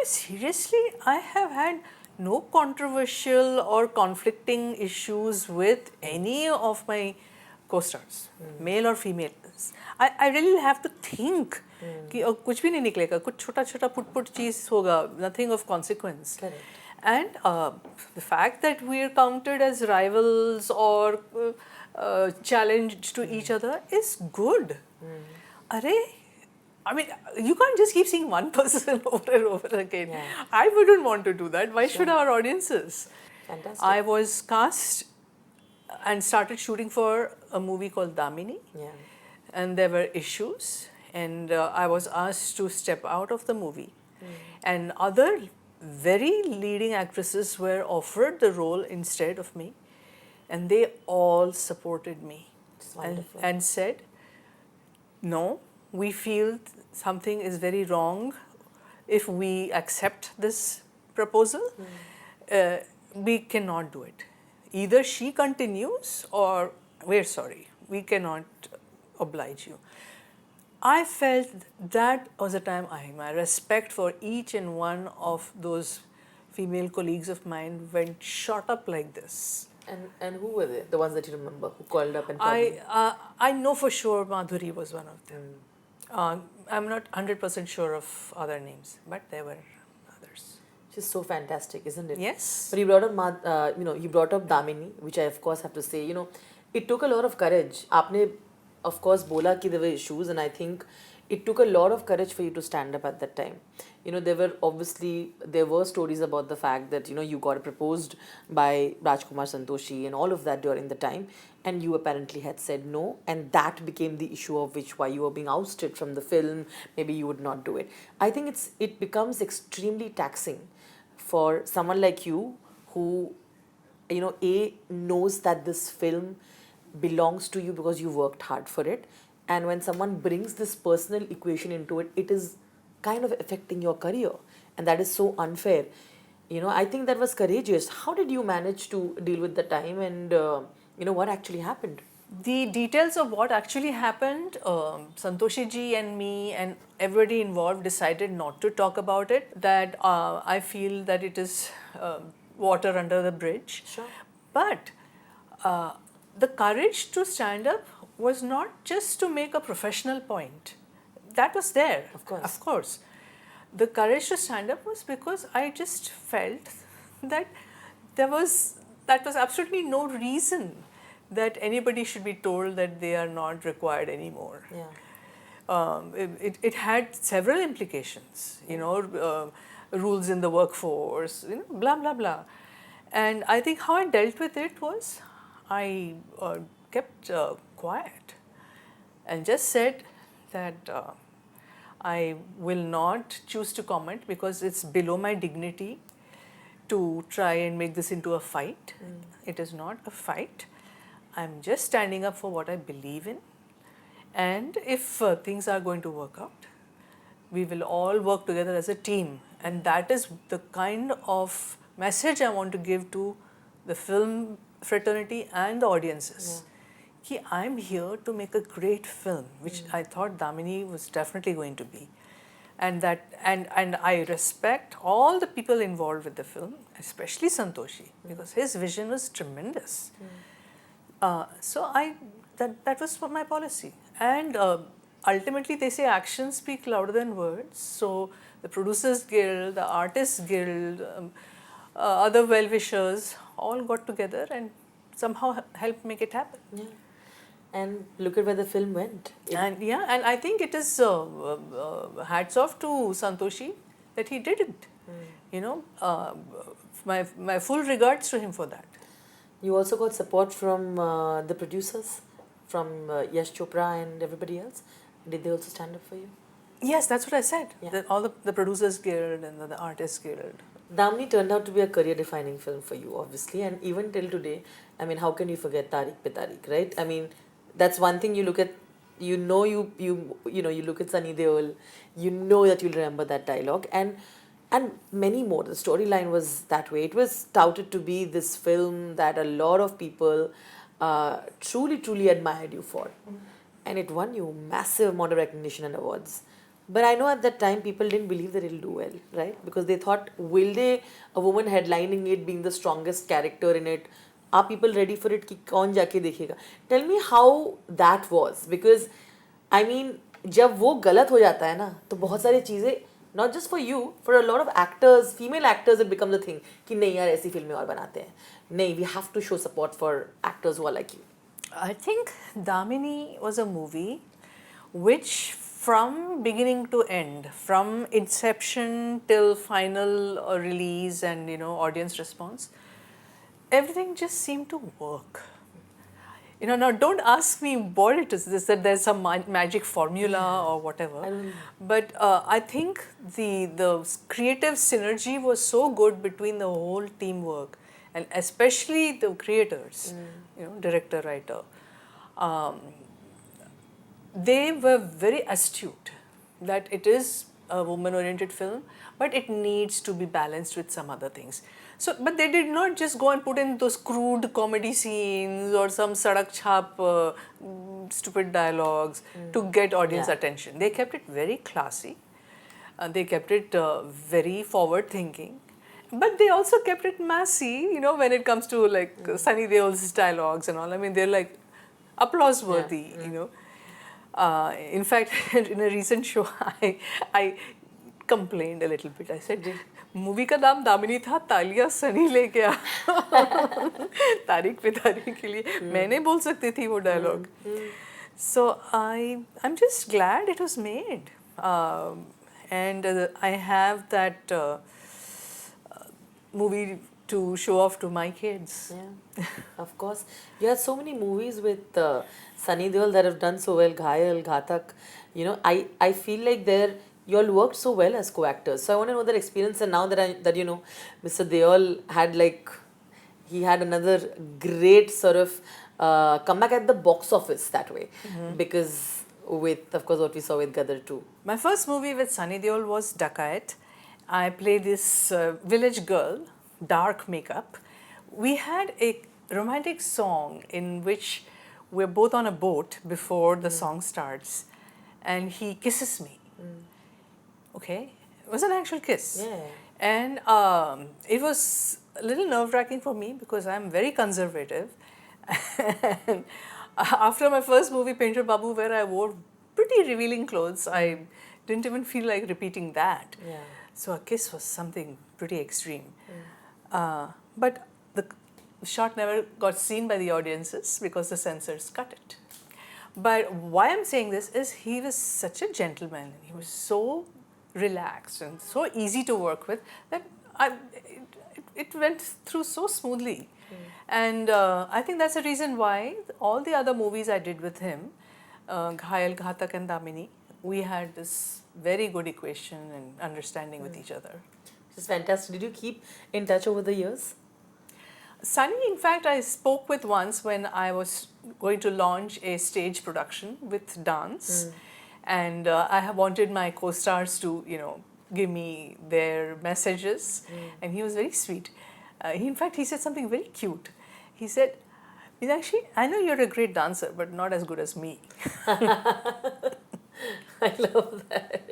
seriously, I have had no controversial or conflicting issues with any of my co-stars, male or female. I really have to think कि कुछ भी नहीं निकलेगा, कुछ छोटा छोटा पुट चीज़ होगा, nothing of consequence. Correct. And the fact that we are counted as rivals or challenged to each other is good. Arey, I mean, you can't just keep seeing one person over and over again. Yeah. I wouldn't want to do that. Why should our audiences? Fantastic. I was cast and started shooting for a movie called Damini. Yeah. And there were issues, and I was asked to step out of the movie. And other very leading actresses were offered the role instead of me, and they all supported me and said, no, we feel something is very wrong if we accept this proposal. We cannot do it. Either she continues or we're sorry, we cannot oblige you. I felt that was the time my respect for each and one of those female colleagues of mine went shot up like this. And who were they? The ones that you remember who called up and told you? I know for sure Madhuri was one of them. I'm not 100% sure of other names, but there were others. She's so fantastic, isn't it? Yes. But you brought up, you brought up Damini, which I of course have to say, it took a lot of courage. Aapne of course bola ki there were issues, and I think it took a lot of courage for you to stand up at that time. There were stories about the fact that you got proposed by Rajkumar Santoshi and all of that during the time, and you apparently had said no, and that became the issue of why you were being ousted from the film. Maybe you would not do it. I think it becomes extremely taxing for someone like you who knows that this film belongs to you because you worked hard for it, and when someone brings this personal equation into it, it is kind of affecting your career, and that is so unfair. I think that was courageous. How did you manage to deal with the time, and what actually happened? The details of what actually happened, Santoshi ji and me and everybody involved decided not to talk about it. That I feel that it is water under the bridge. Sure. But the courage to stand up was not just to make a professional point. That was there. Of course. Of course. The courage to stand up was because I just felt that that was absolutely no reason that anybody should be told that they are not required anymore. Yeah. It had several implications, rules in the workforce, blah, blah, blah. And I think how I dealt with it was I kept quiet and just said that I will not choose to comment because it's below my dignity to try and make this into a fight. It is not a fight. I'm just standing up for what I believe in, and if things are going to work out, we will all work together as a team, and that is the kind of message I want to give to the film fraternity and the audiences. Yeah. I'm here to make a great film, which I thought Damini was definitely going to be, and I respect all the people involved with the film, especially Santoshi, because his vision was tremendous. So that was my policy, and ultimately they say actions speak louder than words. So the Producers Guild, the Artists Guild, other well-wishers all got together and somehow helped make it happen. Yeah. And look at where the film went. And I think it is hats off to Santoshi that he did it. My full regards to him for that. You also got support from the producers, from Yash Chopra and everybody else. Did they also stand up for you? Yes, that's what I said. Yeah. All the Producers Guild and the Artists Guild. Damini turned out to be a career-defining film for you, obviously, and even till today, I mean, how can you forget Tariq Pe Tariq, right? I mean, that's one thing you look at. You look at Sunny Deol, you know that you'll remember that dialogue, and many more. The storyline was that way. It was touted to be this film that a lot of people truly admired you for, and it won you massive amount of recognition and awards. But I know at that time people didn't believe that it'll do well, right? Because they thought, will they, a woman headlining it, being the strongest character in it, are people ready for it? कि कौन जाके देखेगा? Tell me how that was, because I mean, जब वो गलत हो जाता है ना, तो बहुत सारी चीजें, not just for you, for a lot of actors, female actors, it becomes a thing कि नहीं यार ऐसी फिल्में और बनाते हैं. नहीं, we have to show support for actors who are like you. I think Damini was a movie which, from beginning to end, from inception till final release and audience response, everything just seemed to work. Now don't ask me what it is. This that there's some magic formula or whatever. But I think the creative synergy was so good between the whole teamwork, and especially the creators, director, writer. They were very astute that it is a woman-oriented film, but it needs to be balanced with some other things. So, but they did not just go and put in those crude comedy scenes or some sadak chhap stupid dialogues to get audience attention. They kept it very classy. They kept it very forward-thinking. But they also kept it massy, when it comes to like Sunny Deol's dialogues and all. I mean, they're like applause-worthy, in fact, in a recent show, I complained a little bit. I said, movie का नाम दामिनी था, तालियां सनी लेके आ तारीख पे तारीख के लिए मैं नहीं बोल सकती थी वो dialogue. So I'm just glad it was made, and I have that movie to show off to my kids. Yeah, of course. You have so many movies with Sunny Deol that have done so well. Ghayal, Ghatak. I feel like you all worked so well as co-actors. So I want to know that experience. And now that Mr. Deol he had another great sort of comeback at the box office that way, because with, of course, what we saw with Gadar 2. My first movie with Sunny Deol was Dakat. I played this village girl, dark makeup. We had a romantic song in which we're both on a boat before the song starts, and he kisses me. Okay, it was an actual kiss. Yeah. And it was a little nerve-wracking for me because I'm very conservative. And after my first movie, Painter Babu, where I wore pretty revealing clothes, I didn't even feel like repeating that. Yeah. So a kiss was something pretty extreme. But the shot never got seen by the audiences because the censors cut it. But why I'm saying this is he was such a gentleman. He was so relaxed and so easy to work with that it went through so smoothly. And I think that's the reason why all the other movies I did with him, Ghayal, Ghatak and Damini, we had this very good equation and understanding with each other. It's fantastic. Did you keep in touch over the years? Sunny, in fact, I spoke with once when I was going to launch a stage production with dance. And I have wanted my co-stars to, give me their messages. And he was very sweet. In fact, he said something very cute. He said, Meenakshi, I know you're a great dancer, but not as good as me. I love that.